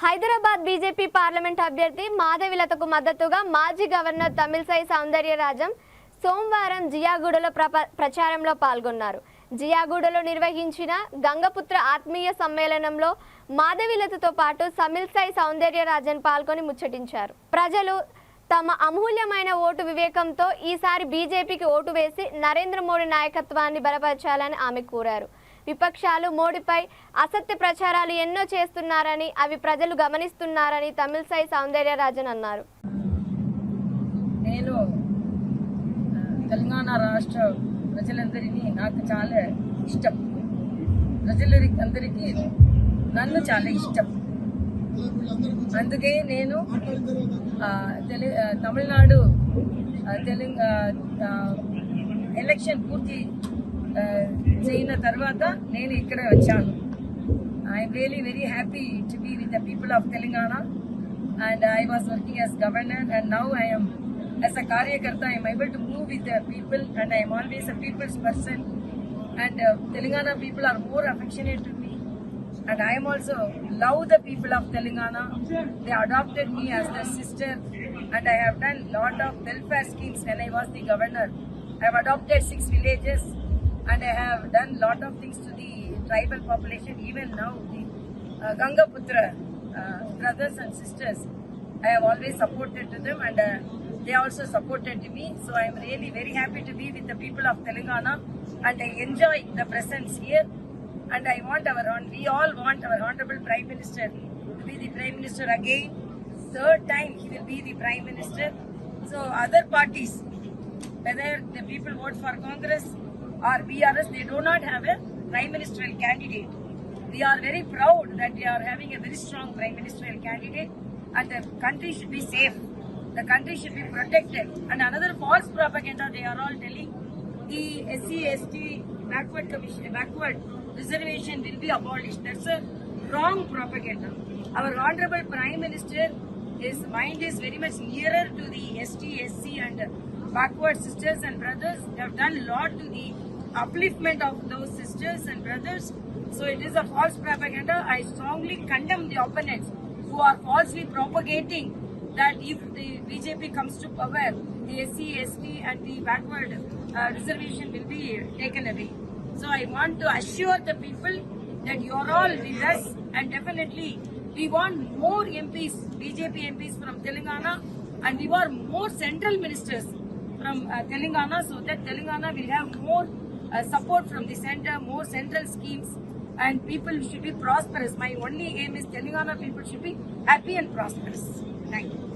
Hyderabad BJP parliament అభ్యర్థి మాధవిలతకు మద్దతుగా మాజీ గవర్నర్ తమిళసై సౌందర్యరాజన్ సోమవారం జియాగూడలో ప్రచారంలో పాల్గొన్నారు. జియాగూడలో నిర్వహించిన గంగపుత్ర ఆత్మీయ సమ్మేళనంలో మాధవిలతతో పాటు తమిళసై సౌందర్యరాజన్ పాల్గొని ముచ్చటించారు. ప్రజలు తమ అమూల్యమైన ఓటు వివేకంతో ఈసారి బీజేపీకి ఓటు వేసి నరేంద్ర మోడీ నాయకత్వాన్ని బలపరచాలని ఆమె కోరారు. విపక్షాలు మోడీపై అసత్య ప్రచారాలు ఎన్నో చేస్తున్నారని అవి ప్రజలు గమనిస్తున్నారని తమిళసై సౌందర్యరాజన్ అన్నారు. నేను తెలంగాణ రాష్ట్ర ప్రజలందరినీ నాకు చాలా ఇష్టం. ప్రజలందరికీ నన్ను చాలా ఇష్టం. అందుకే నేను తమిళనాడు ఎలక్షన్ పూర్తి చేయిన తర్వాత నేను ఇక్కడ వచ్చాను. I'm really very happy to be with the people of Telangana and I was working as governor and now I am as a karyakarta. I am able to move with the people and I am always a people's person and Telangana people are more affectionate to me and I am also love the people of Telangana. They adopted me as their sister and I have done lot of welfare schemes when I was the governor. I have adopted 6 villages and I have done lot of things to the tribal population. Even now the Gangaputra brothers and sisters, I have always supported to them and they also supported me. So I am really very happy to be with the people of Telangana and I enjoy the presence here. And I want we all want our Honorable Prime Minister to be the Prime Minister again. Third time he will be the Prime Minister. So other parties, whether the people vote for Congress or BRS, they do not have a Prime Ministerial candidate. We are very proud that we are having a very strong Prime Ministerial candidate and the country should be safe. The country should be protected. And another false propaganda they are all telling, the SC/ST backward reservation will be abolished. That's a wrong propaganda. Our Honorable Prime Minister, his mind is very much nearer to the ST/SC and backward sisters and brothers. They have done a lot to the upliftment of those sisters and brothers. So it is a false propaganda. I strongly condemn the opponents who are falsely propagating that if the BJP comes to power, the SC/ST and the backward reservation will be taken away. So I want to assure the people that you are all with us and definitely we want more MPs, BJP MPs from Telangana and we want more central ministers from Telangana so that Telangana will have more support from the center, more central schemes and people should be prosperous. My only aim is Telangana people should be happy and prosperous. Thank you.